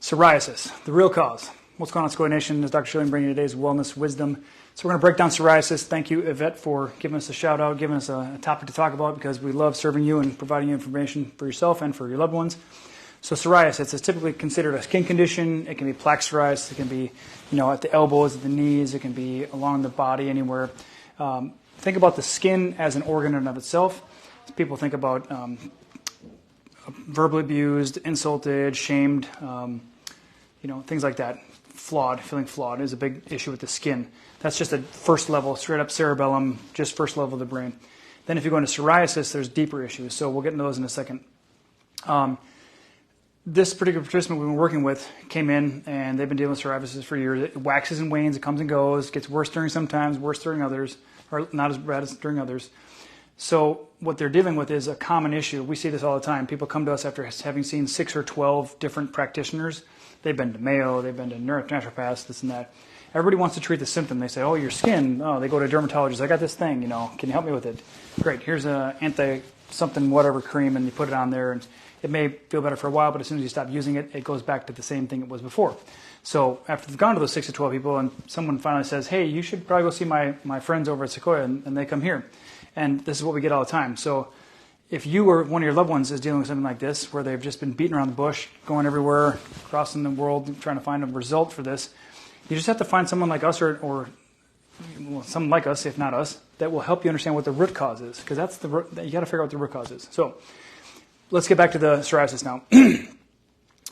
Psoriasis, the real cause. What's going on, Secoya Nation? This is Dr. Schilling bringing you today's wellness wisdom. So we're going to break down psoriasis. Thank you, Yvette, for giving us a shout out, giving us a topic to talk about, because we love serving you and providing you information for yourself and for your loved ones. So psoriasis is typically considered a skin condition. It can be plaque psoriasis. It can be, at the elbows, at the knees. It can be along the body, anywhere. Think about the skin as an organ in and of itself. People think about verbally abused, insulted, shamed, things like that. Feeling flawed is a big issue with the skin. That's just a first level, straight up cerebellum, just first level of the brain. Then if you go into psoriasis, there's deeper issues. So we'll get into those in a second. This particular participant we've been working with came in, and they've been dealing with psoriasis for years. It waxes and wanes, it comes and goes, gets worse during sometimes, worse during others, or not as bad as during others. So what they're dealing with is a common issue. We see this all the time. People come to us after having seen 6 or 12 different practitioners. They've been to Mayo, they've been to naturopaths, this and that. Everybody wants to treat the symptom. They say, oh, your skin. Oh, they go to a dermatologist. I got this thing, can you help me with it? Great, here's a anti-something whatever cream, and you put it on there, and it may feel better for a while, but as soon as you stop using it, it goes back to the same thing it was before. So after they've gone to those 6 to 12 people, and someone finally says, hey, you should probably go see my friends over at Secoya, and they come here. And this is what we get all the time. So if you or one of your loved ones is dealing with something like this, where they've just been beating around the bush, going everywhere, crossing the world, trying to find a result for this, you just have to find someone like us or someone like us, if not us, that will help you understand what the root cause is, because you got to figure out what the root cause is. So let's get back to the psoriasis now.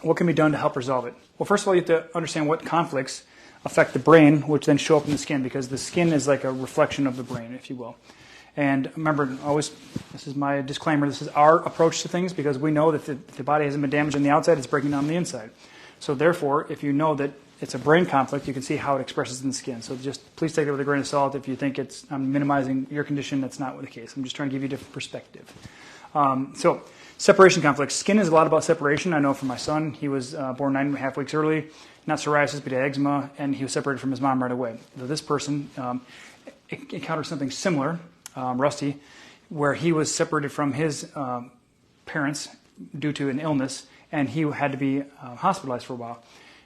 What can be done to help resolve it? Well, first of all, you have to understand what conflicts affect the brain, which then show up in the skin, because the skin is like a reflection of the brain, if you will. And remember, always, this is my disclaimer, this is our approach to things, because we know that if the body hasn't been damaged on the outside, it's breaking down on the inside. So therefore, if you know that it's a brain conflict, you can see how it expresses in the skin. So just please take it with a grain of salt. If you think I'm minimizing your condition, that's not the case. I'm just trying to give you a different perspective. So separation conflicts. Skin is a lot about separation. I know from my son, he was born 9.5 weeks early, not psoriasis, but he had eczema, and he was separated from his mom right away. So this person encountered something similar, Rusty, where he was separated from his parents due to an illness, and he had to be hospitalized for a while.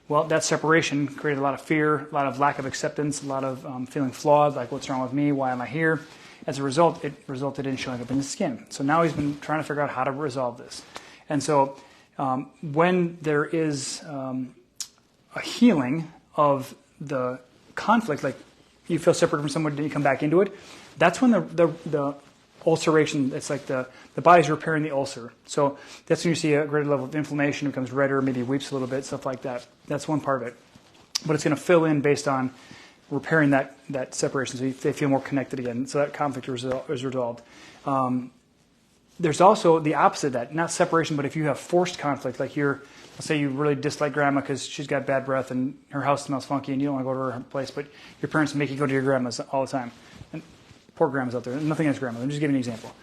Well, that separation created a lot of fear, a lot of lack of acceptance, a lot of feeling flawed, like what's wrong with me, why am I here? As a result, it resulted in showing up in his skin. So now he's been trying to figure out how to resolve this. And so when there is a healing of the conflict, like you feel separate from someone, then you come back into it, that's when the ulceration, it's like the body's repairing the ulcer. So that's when you see a greater level of inflammation, it becomes redder, maybe weeps a little bit, stuff like that. That's one part of it. But it's going to fill in based on repairing that separation, so they feel more connected again. So that conflict is resolved. There's also the opposite of that, not separation, but if you have forced conflict, like let's say you really dislike grandma because she's got bad breath and her house smells funky and you don't want to go to her place, but your parents make you go to your grandma's all the time. And poor grandmas out there, nothing against grandma, I'm just giving an example.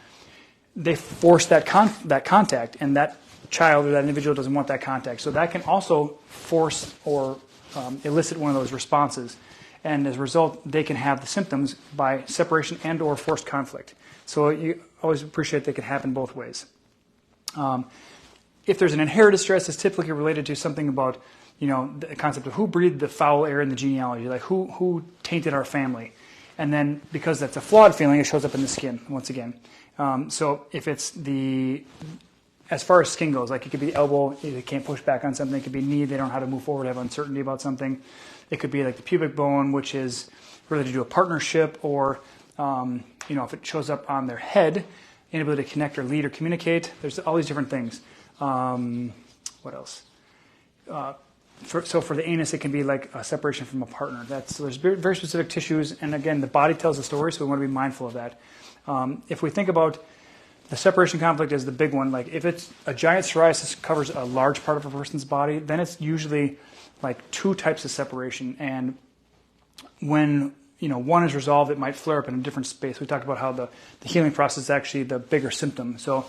They force that contact, and that child or that individual doesn't want that contact. So that can also force or elicit one of those responses. And as a result, they can have the symptoms by separation and or forced conflict. So you always appreciate that it can happen both ways. If there's an inherited stress, it's typically related to something about, the concept of who breathed the foul air in the genealogy, like who tainted our family. And then because that's a flawed feeling, it shows up in the skin once again. So if it's as far as skin goes, like it could be elbow, they can't push back on something. It could be knee, they don't know how to move forward, have uncertainty about something. It could be like the pubic bone, which is related to a partnership, or if it shows up on their head, inability to connect or lead or communicate. There's all these different things. What else? So for the anus, it can be like a separation from a partner. So there's very specific tissues, and again, the body tells the story, so we want to be mindful of that. If we think about the separation conflict as the big one, like if it's a giant psoriasis covers a large part of a person's body, then it's usually like 2 types of separation. And when one is resolved, it might flare up in a different space. We talked about how the healing process is actually the bigger symptom. So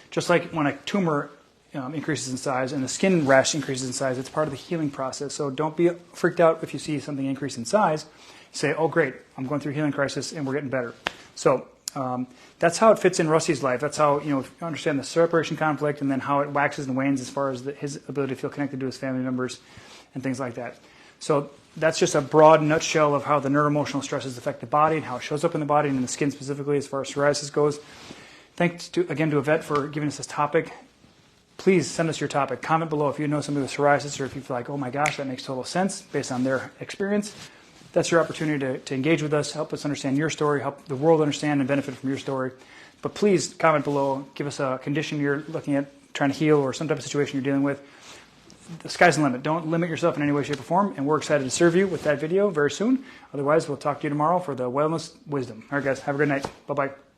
just like when a tumor increases in size and the skin rash increases in size, it's part of the healing process. So don't be freaked out if you see something increase in size. Say, oh great, I'm going through a healing crisis and we're getting better. So That's how it fits in Rusty's life. That's how, you understand the separation conflict and then how it waxes and wanes as far as his ability to feel connected to his family members and things like that. So that's just a broad nutshell of how the neuroemotional stresses affect the body and how it shows up in the body and in the skin specifically as far as psoriasis goes. Thanks again to Yvette for giving us this topic. Please send us your topic. Comment below if you know somebody with psoriasis or if you feel like, oh my gosh, that makes total sense based on their experience. That's your opportunity to engage with us, help us understand your story, help the world understand and benefit from your story. But please comment below, give us a condition you're looking at, trying to heal, or some type of situation you're dealing with. The sky's the limit. Don't limit yourself in any way, shape, or form, and we're excited to serve you with that video very soon. Otherwise, we'll talk to you tomorrow for the Wellness Wisdom. All right, guys, have a good night. Bye-bye.